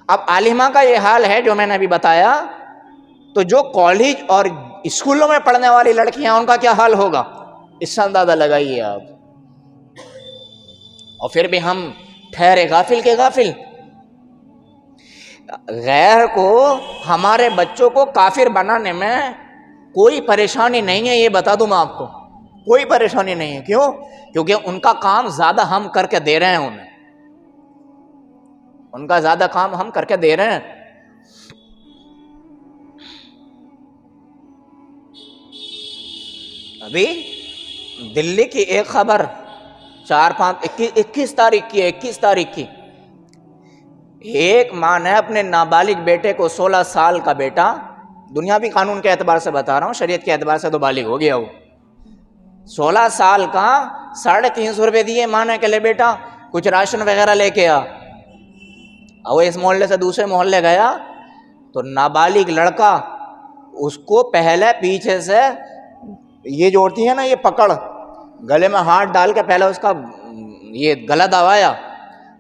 اب عالمہ کا یہ حال ہے جو میں نے ابھی بتایا، تو جو کالج اور اسکولوں میں پڑھنے والی لڑکیاں ان کا کیا حال ہوگا، اس سے اندازہ لگائیے آپ. اور پھر بھی ہم ٹھہرے غافل کے غافل. غیر کو، ہمارے بچوں کو کافر بنانے میں کوئی پریشانی نہیں ہے، یہ بتا دوں میں آپ کو، کوئی پریشانی نہیں ہے. کیوں؟ کیونکہ ان کا کام زیادہ ہم کر کے دے رہے ہیں، ان کا زیادہ کام ہم کر کے دے رہے ہیں. ابھی دلی کی ایک خبر 21 تاریخ کی ایک ماں نے اپنے نابالغ بیٹے کو، 16 سال کا بیٹا، دنیاوی قانون کے اعتبار سے بتا رہا ہوں، شریعت کے اعتبار سے تو بالغ ہو گیا وہ، 16 سال کا 350 روپے دیے ماں نے کہ لے بیٹا کچھ راشن وغیرہ لے کے آ. وہ اس محلے سے دوسرے محلے گیا تو نابالغ لڑکا اس کو پہلے پیچھے سے یہ جوڑتی ہے نا یہ پکڑ، گلے میں ہاتھ ڈال کے پہلے اس کا یہ گلا دبایا،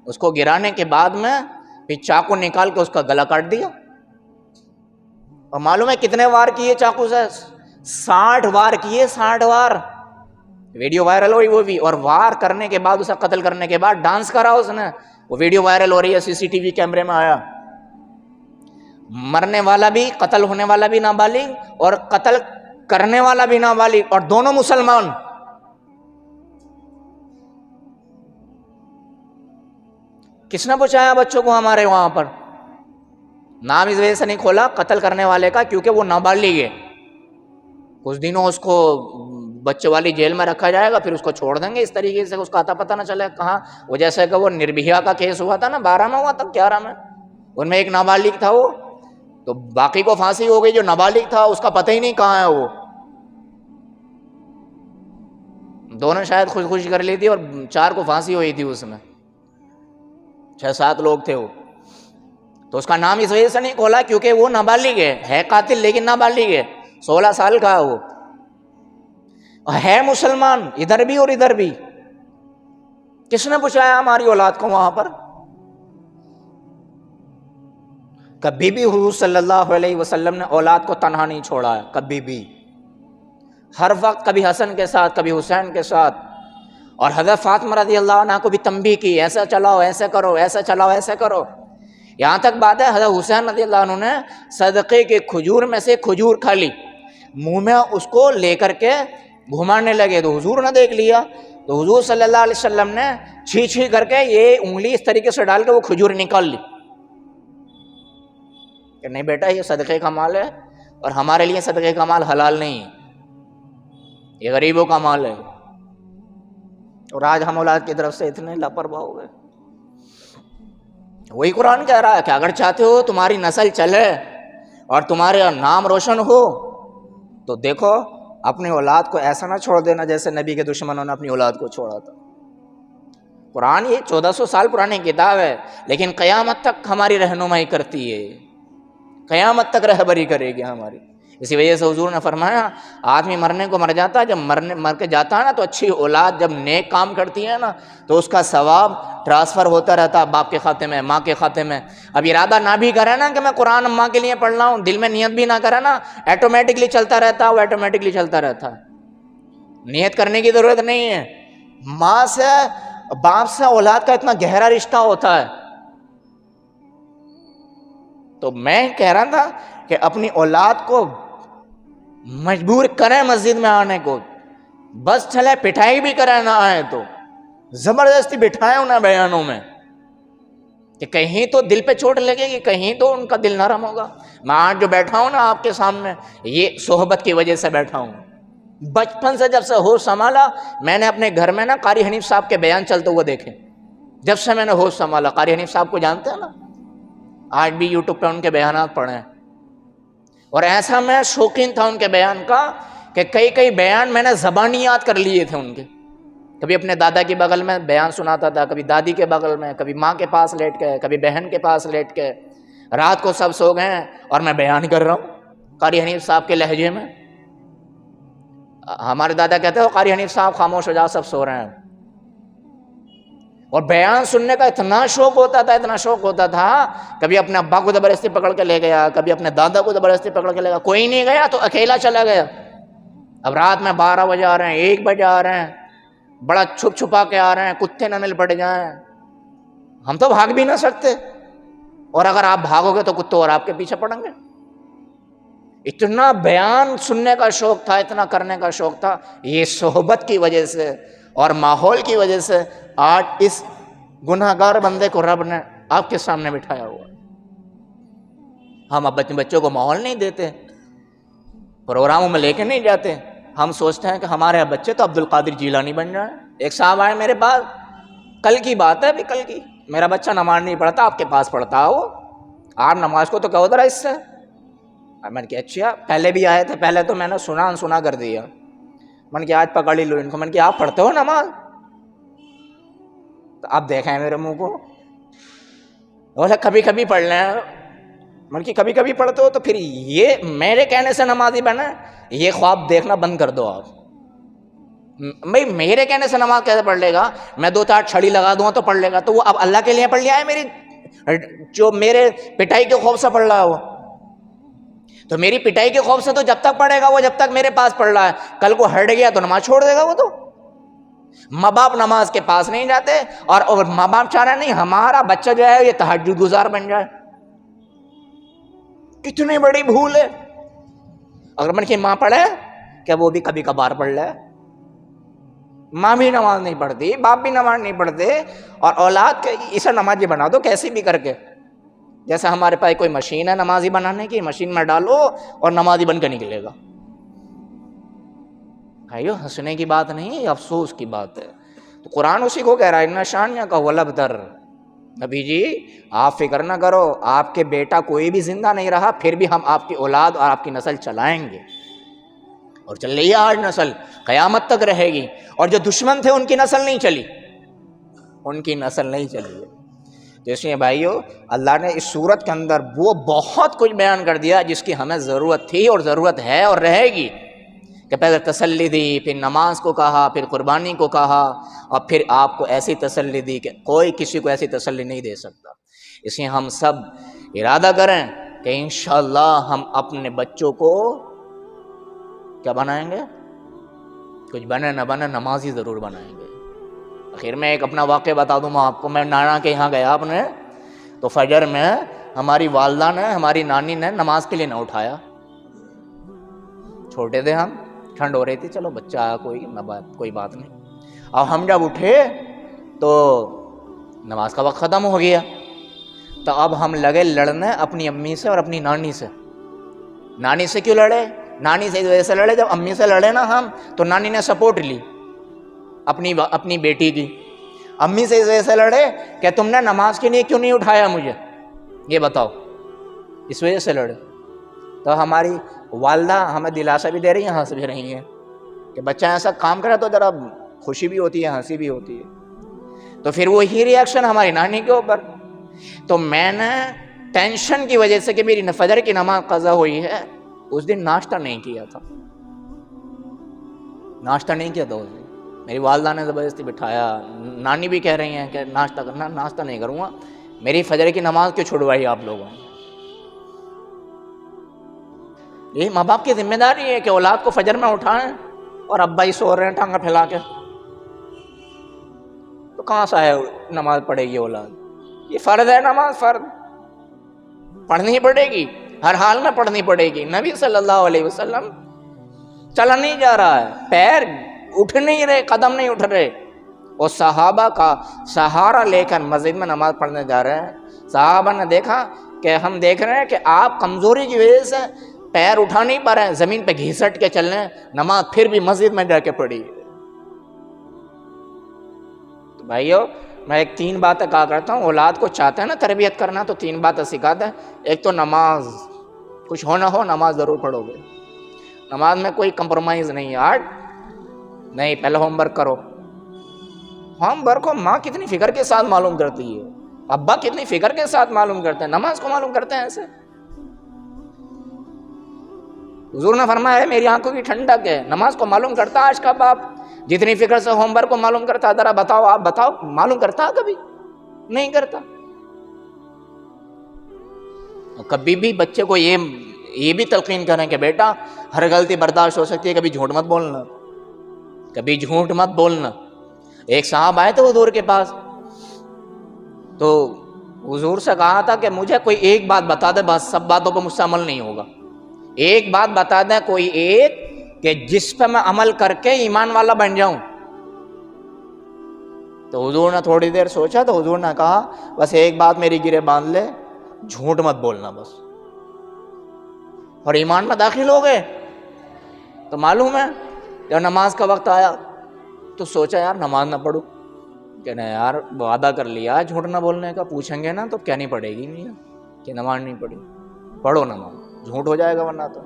اس کو گرانے کے بعد میں پھر چاقو نکال کے اس کا گلا کاٹ دیا. اور معلوم ہے کتنے وار کیے چاقو سے؟ 60 وار کیے، 60 وار. ویڈیو وائرل ہوئی وہ بھی، اور وار کرنے کے بعد، اسے قتل کرنے کے بعد ڈانس کرا اس نے، وہ ویڈیو وائرل ہو رہی ہے، CCTV کیمرے میں آیا. مرنے والا بھی، قتل ہونے والا بھی نابالغ، اور قتل کرنے والا بھی نابالغ، اور دونوں مسلمان. کس نے بچایا بچوں کو ہمارے وہاں پر؟ نام اس وجہ سے نہیں کھولا قتل کرنے والے کا کیونکہ وہ نابالغ ہے. کچھ دنوں اس کو بچے والی جیل میں رکھا جائے گا، پھر اس کو چھوڑ دیں گے اس طریقے سے، اس کا اتا پتہ نہ چلے کہاں. وہ جیسے کہ وہ نربھیا کا کیس ہوا تھا نا، 12 میں ہوا تھا، 11 میں، ان میں ایک نابالغ تھا وہ، تو باقی کو پھانسی ہو گئی، جو نابالغ تھا اس کا پتہ ہی نہیں کہاں ہے وہ. دونوں شاید خودکشی کر لی تھی، اور 4 کو پھانسی ہوئی تھی، اس میں 6-7 لوگ تھے وہ. تو اس کا نام اس وجہ سے نہیں کھولا کیونکہ وہ نابالغ ہے قاتل، لیکن نابالغ ہے، 16 سال کا ہے وہ، ہے مسلمان ادھر بھی اور ادھر بھی. کس نے پوچھایا ہماری اولاد کو وہاں پر؟ کبھی بھی حضور صلی اللہ علیہ وسلم نے اولاد کو تنہا نہیں چھوڑا ہے، کبھی بھی، ہر وقت، کبھی حسن کے ساتھ، کبھی حسین کے ساتھ. اور حضرت فاطمہ رضی اللہ عنہ کو بھی تنبیہ کی، ایسا چلاؤ، ایسے کرو، ایسا چلاؤ، ایسے کرو. یہاں تک بات ہے حضرت حسین رضی اللہ عنہ نے صدقے کے کھجور میں سے کھجور کھا لی، منہ میں اس کو لے کر کے گھمانے لگے، تو حضور نے دیکھ لیا، تو حضور صلی اللہ علیہ وسلم نے چھینچھی کر کے یہ انگلی اس طریقے سے ڈال کے وہ کھجور نکال لی کہ نہیں بیٹا یہ صدقے کا مال ہے، اور ہمارے لیے صدقے کا مال حلال نہیں ہے، یہ غریبوں کا مال ہے. اور آج ہم اولاد کی طرف سے اتنے لاپرواہ ہو گئے. وہی قرآن کہہ رہا ہے کہ اگر چاہتے ہو تمہاری نسل چلے اور تمہارا نام روشن ہو تو دیکھو اپنی اولاد کو ایسا نہ چھوڑ دینا جیسے نبی کے دشمنوں نے اپنی اولاد کو چھوڑا تھا. قرآن یہ 1400 سال پرانی کتاب ہے، لیکن قیامت تک ہماری رہنمائی کرتی ہے، قیامت تک رہبری کرے گی ہماری. اسی وجہ سے حضور نے فرمایا آدمی مرنے کو مر جاتا ہے، جب مر کے جاتا ہے نا تو اچھی اولاد جب نیک کام کرتی ہے نا تو اس کا ثواب ٹرانسفر ہوتا رہتا ہے باپ کے کھاتے میں، ماں کے کھاتے میں۔ اب ارادہ نہ بھی کرے نا کہ میں قرآن ماں کے لیے پڑھ رہا ہوں، دل میں نیت بھی نہ کرے نا، ایٹومیٹکلی چلتا رہتا ہے، وہ ایٹومیٹکلی چلتا رہتا ہے، نیت کرنے کی ضرورت نہیں ہے۔ ماں سے باپ سے اولاد کا اتنا گہرا رشتہ ہوتا ہے۔ تو میں کہہ رہا تھا کہ اپنی اولاد کو مجبور کریں مسجد میں آنے کو، بس چلے پٹائی بھی کریں نہ آئے تو زبردستی بٹھائیں انہیں بیانوں میں کہ کہیں تو دل پہ چوٹ لگے گی، کہیں تو ان کا دل نرم ہوگا۔ میں آج جو بیٹھا ہوں نا آپ کے سامنے، یہ صحبت کی وجہ سے بیٹھا ہوں۔ بچپن سے جب سے ہوش سنبھالا میں نے اپنے گھر میں نا قاری حنیف صاحب کے بیان چلتے ہوئے دیکھے، جب سے میں نے ہوش سنبھالا۔ قاری حنیف صاحب کو جانتے ہیں نا، آج بھی یوٹیوب پہ ان کے بیانات پڑھے ہیں، اور ایسا میں شوقین تھا ان کے بیان کا کہ کئی بیان میں نے زبانی یاد کر لیے تھے ان کے۔ کبھی اپنے دادا کے بغل میں بیان سناتا تھا، کبھی دادی کے بغل میں، کبھی ماں کے پاس لیٹ کے، کبھی بہن کے پاس لیٹ کے، رات کو سب سو گئے ہیں اور میں بیان کر رہا ہوں قاری حنیف صاحب کے لہجے میں۔ ہمارے دادا کہتے ہیں قاری حنیف صاحب خاموش ہو جاؤ سب سو رہے ہیں، اور بیان سننے کا اتنا شوق ہوتا تھا، اتنا شوق ہوتا تھا، کبھی اپنے ابا کو زبردستی پکڑ کے لے گیا، کبھی اپنے دادا کو زبردستی پکڑ کے لے گیا، کوئی نہیں گیا تو اکیلا چلا گیا۔ اب رات میں 12 بجے آ رہے ہیں، 1 بجے آ رہے ہیں، بڑا چھپ چھپا کے آ رہے ہیں، کتے نہ مل پڑ جائیں، ہم تو بھاگ بھی نہ سکتے، اور اگر آپ بھاگو گے تو کتے اور آپ کے پیچھے پڑیں گے۔ اتنا بیان سننے کا شوق تھا، اتنا کرنے کا شوق تھا۔ یہ صحبت کی وجہ سے اور ماحول کی وجہ سے آج اس گناہگار بندے کو رب نے آپ کے سامنے بٹھایا ہوا۔ ہم اب اپنے بچوں کو ماحول نہیں دیتے، پروگراموں میں لے کے نہیں جاتے، ہم سوچتے ہیں کہ ہمارے بچے تو عبد القادر جیلانی بن جائیں۔ ایک صاحب آئے میرے پاس، کل کی بات ہے، ابھی کل کی، میرا بچہ نماز نہیں پڑھتا، آپ کے پاس پڑھتا وہ، آپ نماز کو تو کہو ذرا اس سے۔ میں نے کہا اچھا، پہلے بھی آئے تھے، پہلے تو میں نے سنا کر دیا، میں نے کہا آج پکڑ ہی لو ان کو۔ میں نے کہا آپ پڑھتے ہو نماز؟ تو آپ دیکھیں میرے منہ کو، بولے کبھی کبھی پڑھ لیں۔ میں نے کہا کبھی کبھی پڑھتے ہو تو پھر یہ میرے کہنے سے نمازی بنا، یہ خواب دیکھنا بند کر دو آپ۔ بھائی میرے کہنے سے نماز کیسے پڑھ لے گا؟ میں 2-4 چھڑی لگا دوں تو پڑھ لے گا، تو وہ اب اللہ کے لیے پڑھ لیا ہے، میری جو میرے پٹائی کے خوف سے پڑھ رہا ہے وہ، تو میری پٹائی کے خوف سے تو جب تک پڑھے گا وہ، جب تک میرے پاس پڑھ رہا ہے، کل کو ہٹ گیا تو نماز چھوڑ دے گا وہ۔ تو ماں باپ نماز کے پاس نہیں جاتے، اور ماں باپ چاہ رہے نہیں ہمارا بچہ جو ہے یہ تہجد گزار بن جائے۔ کتنی بڑی بھول ہے۔ اگر من کی ماں پڑھے کہ وہ بھی کبھی کبھار پڑھ لے، ماں بھی نماز نہیں پڑھتی، باپ بھی نماز نہیں پڑھتے، اور اولاد کے اسے نمازی بنا دو کیسی بھی کر کے۔ جیسے ہمارے پاس کوئی مشین ہے نمازی بنانے کی، مشین میں ڈالو اور نمازی بن کے نکلے گا۔ بھائیو ہنسنے کی بات نہیں، افسوس کی بات ہے۔ تو قرآن اسی کو کہہ رہا ہے، نشانیاں کا ولبتر۔ نبی جی آپ فکر نہ کرو، آپ کے بیٹا کوئی بھی زندہ نہیں رہا، پھر بھی ہم آپ کی اولاد اور آپ کی نسل چلائیں گے، اور چل رہی ہے آج نسل، قیامت تک رہے گی۔ اور جو دشمن تھے ان کی نسل نہیں چلی، ان کی نسل نہیں چلی ہے۔ تو اس لیے بھائیو اللہ نے اس صورت کے اندر وہ بہت کچھ بیان کر دیا جس کی ہمیں ضرورت تھی اور ضرورت ہے اور رہے گی، کہ پہلے تسلی دی، پھر نماز کو کہا، پھر قربانی کو کہا، اور پھر آپ کو ایسی تسلی دی کہ کوئی کسی کو ایسی تسلی نہیں دے سکتا۔ اس لیے ہم سب ارادہ کریں کہ انشاءاللہ ہم اپنے بچوں کو کیا بنائیں گے؟ کچھ بنے نہ بنے نمازی ضرور بنائیں گے۔ آخر میں ایک اپنا واقعہ بتا دوں میں آپ کو۔ میں نانا کے یہاں گیا اپنے، تو فجر میں ہماری والدہ نے، ہماری نانی نے نماز کے لیے نہ اٹھایا، چھوٹے تھے ہم، ٹھنڈ ہو رہی تھی، چلو بچہ آیا کوئی بات نہیں۔ اب ہم جب اٹھے تو نماز کا وقت ختم ہو گیا، تو اب ہم لگے لڑنے اپنی امی سے اور اپنی نانی سے۔ نانی سے کیوں لڑے؟ نانی سے اس وجہ سے لڑے، جب امی سے لڑے نا ہم تو نانی نے سپورٹ لی اپنی بیٹی کی۔ امی سے اس وجہ سے لڑے کہ تم نے نماز کے لیے کیوں نہیں اٹھایا مجھے، یہ بتاؤ، اس وجہ سے لڑے۔ تو ہماری والدہ ہمیں دلاسا بھی دے رہی ہیں، ہنس بھی رہی ہیں کہ بچہ ایسا کام کرے تو ذرا خوشی بھی ہوتی ہے، ہنسی بھی ہوتی ہے۔ تو پھر وہی ری ایکشن ہماری نانی کے اوپر۔ تو میں نے ٹینشن کی وجہ سے کہ میری فجر کی نماز قضا ہوئی ہے، اس دن ناشتہ نہیں کیا تھا، ناشتہ نہیں کیا تھا اس دن. میری والدہ نے زبردستی بٹھایا، نانی بھی کہہ رہی ہیں کہ ناشتہ کرنا. ناشتہ نہیں کروں گا. میری فجر کی نماز کیوں چھڑوائی آپ لوگوں نے؟ یہ ماں باپ کی ذمہ داری ہے کہ اولاد کو فجر میں اٹھائیں، اور ابا ہی سو رہے ہیں ٹانگا پھیلا کے، تو کہاں سے نماز پڑھے گی اولاد؟ یہ فرض ہے، نماز فرض پڑھنی پڑے گی، ہر حال میں پڑھنی پڑے گی. نبی صلی اللہ علیہ وسلم چلا نہیں جا رہا ہے، پیر اٹھ نہیں رہے، قدم نہیں اٹھ رہے، اور صحابہ کا سہارا لے کر مسجد میں نماز پڑھنے جا رہے ہیں. صحابہ نے دیکھا کہ ہم دیکھ رہے ہیں کہ آپ کمزوری کی وجہ سے پیر اٹھا نہیں پا رہے ہیں، زمین پہ گھسٹ کے چل رہے ہیں، نماز پھر بھی مسجد میں جا کے پڑھی. تو بھائیو، میں ایک 3 باتیں کہا کرتا ہوں، اولاد کو چاہتے ہیں نا تربیت کرنا تو 3 باتیں سکھاتے ہیں. ایک تو نماز، کچھ ہو نہ ہو نماز ضرور پڑھو گے، نماز میں کوئی کمپرومائز نہیں ہے. آج نہیں، پہلے ہوم ورک کرو. ہوم ورک کو ماں کتنی فکر کے ساتھ معلوم کرتی ہے، ابا کتنی فکر کے ساتھ معلوم کرتے ہیں، نماز کو معلوم کرتے ہیں ایسے. حضور نے فرمایا ہے میری آنکھوں کی ٹھنڈک ہے، نماز کو معلوم کرتا آج کا باپ؟ جتنی فکر سے ہوم ورک کو معلوم کرتا، ذرا بتاؤ، آپ بتاؤ، معلوم کرتا کبھی؟ نہیں کرتا. کبھی بھی بچے کو یہ بھی تلقین کریں کہ بیٹا ہر غلطی برداشت ہو سکتی ہے، کبھی جھوٹ مت بولنا، کبھی جھوٹ مت بولنا. ایک صاحب آئے تھے حضور کے پاس، تو حضور سے کہا تھا کہ مجھے کوئی ایک بات بتا دے، بس سب باتوں پر مجھ سے عمل نہیں ہوگا، ایک بات بتا دیں کوئی ایک کہ جس پہ میں عمل کر کے ایمان والا بن جاؤں. تو حضور نے تھوڑی دیر سوچا، تو حضور نے کہا بس ایک بات میری گرے باندھ لے، جھوٹ مت بولنا بس. اور ایمان میں داخل ہو گئے. تو معلوم ہے جب نماز کا وقت آیا تو سوچا یار نماز نہ پڑھوں، کہ نہیں یار وعدہ کر لیا جھوٹ نہ بولنے کا، پوچھیں گے نا تو کیا نہیں پڑے گی میاں کہ نماز نہیں پڑھی. پڑھو نماز، جھوٹ ہو جائے گا ورنہ تو.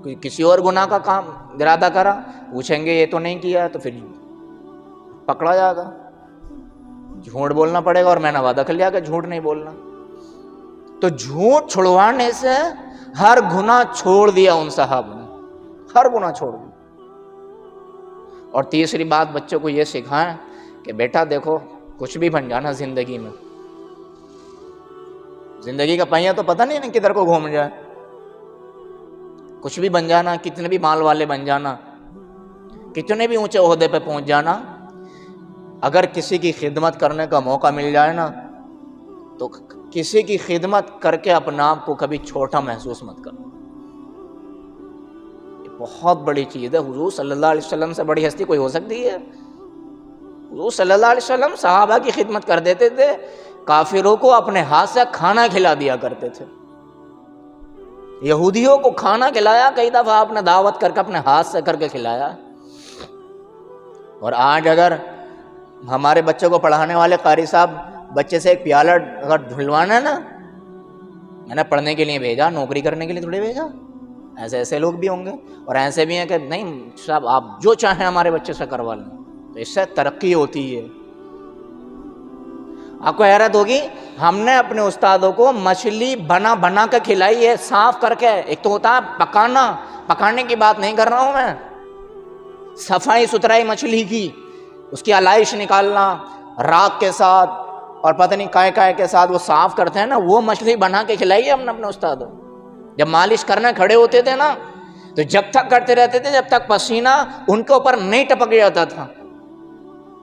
کوئی کسی اور گناہ کا کام ارادہ کرا، پوچھیں گے یہ تو نہیں کیا، تو پھر پکڑا جائے گا. جھوٹ بولنا پڑے گا، اور میں نے وعدہ کر لیا کہ جھوٹ نہیں بولنا. تو جھوٹ چھڑوانے سے ہر گناہ چھوڑ دیا ان صاحب نے، ہر گناہ چھوڑ دیا. اور تیسری بات بچوں کو یہ سکھائیں کہ بیٹا دیکھو کچھ بھی بن جانا زندگی میں، زندگی کا پہیہ تو پتہ نہیں کدھر کو گھوم جائے. کچھ بھی بن جانا، کتنے بھی مال والے بن جانا، کتنے بھی اونچے عہدے پہ پہنچ جانا، اگر کسی کی خدمت کرنے کا موقع مل جائے نا تو کسی کی خدمت کر کے اپنے آپ کو کبھی چھوٹا محسوس مت کرو. یہ بہت بڑی چیز ہے. حضور صلی اللہ علیہ وسلم سے بڑی ہستی کوئی ہو سکتی ہے؟ حضور صلی اللہ علیہ وسلم صحابہ کی خدمت کر دیتے تھے، کافروں کو اپنے ہاتھ سے کھانا کھلا دیا کرتے تھے. یہودیوں کو کھانا کھلایا، کئی دفعہ آپ نے دعوت کر کے اپنے ہاتھ سے کر کے کھلایا. اور آج اگر ہمارے بچے کو پڑھانے والے قاری صاحب بچے سے ایک پیالہ اگر دھلوانا ہے نا، میں نے پڑھنے کے لیے بھیجا، نوکری کرنے کے لیے تھوڑے بھیجا. ایسے لوگ بھی ہوں گے، اور ایسے بھی ہیں کہ نہیں صاحب آپ جو چاہیں ہمارے بچے سے کروا لیں. تو اس سے ترقی ہوتی ہے. آپ کو حیرت ہوگی، ہم نے اپنے استادوں کو مچھلی بنا کے کھلائی ہے، صاف کر کے. ایک تو ہوتا ہے پکانے کی بات نہیں کر رہا ہوں میں، صفائی ستھرائی مچھلی کی، اس کی علائش نکالنا راکھ کے ساتھ اور پتہ نہیں کائے کے ساتھ وہ صاف کرتے ہیں نا، وہ مچھلی بنا کے کھلائی ہے ہم نے اپنے استادوں. جب مالش کرنے کھڑے ہوتے تھے نا تو جب تک کرتے رہتے تھے جب تک پسینہ ان کے اوپر نہیں ٹپک جاتا تھا،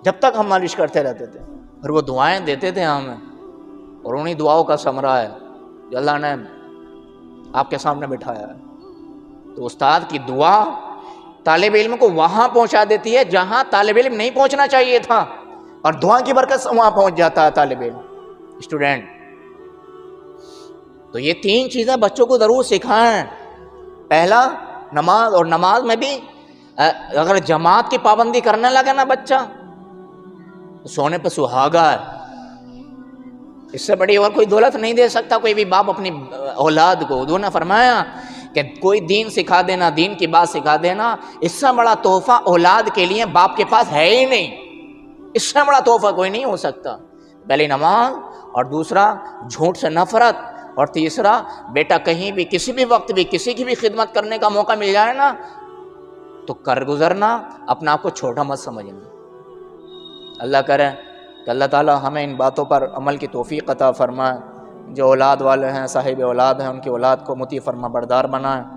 جب تک ہم مالش کرتے رہتے تھے. اور وہ دعائیں دیتے تھے ہمیں، اور انہی دعاؤں کا ثمرہ ہے جو اللہ نے آپ کے سامنے بٹھایا ہے. تو استاد کی دعا طالب علم کو وہاں پہنچا دیتی ہے جہاں طالب علم نہیں پہنچنا چاہیے تھا، اور دعا کی برکت سے وہاں پہنچ جاتا ہے طالب علم، اسٹوڈنٹ. تو یہ 3 چیزیں بچوں کو ضرور سکھائیں. پہلا نماز، اور نماز میں بھی اگر جماعت کی پابندی کرنے لگے نا بچہ، سونے پہ سہاگا ہے. اس سے بڑی اور کوئی دولت نہیں دے سکتا کوئی بھی باپ اپنی اولاد کو. حضور نے فرمایا کہ کوئی دین سکھا دینا، دین کی بات سکھا دینا، اس سے بڑا تحفہ اولاد کے لیے باپ کے پاس ہے ہی نہیں. اس سے بڑا تحفہ کوئی نہیں ہو سکتا. پہلی نماز، اور دوسرا جھوٹ سے نفرت، اور تیسرا، بیٹا کہیں بھی کسی بھی وقت بھی کسی کی بھی خدمت کرنے کا موقع مل جائے نا تو کر گزرنا، اپنا آپ کو چھوٹا مت سمجھنا۔ اللہ کرے کہ اللہ تعالی ہمیں ان باتوں پر عمل کی توفیق عطا فرمائے، جو اولاد والے ہیں، صاحب اولاد ہیں، ان کی اولاد کو مطیع فرما بردار بنائیں۔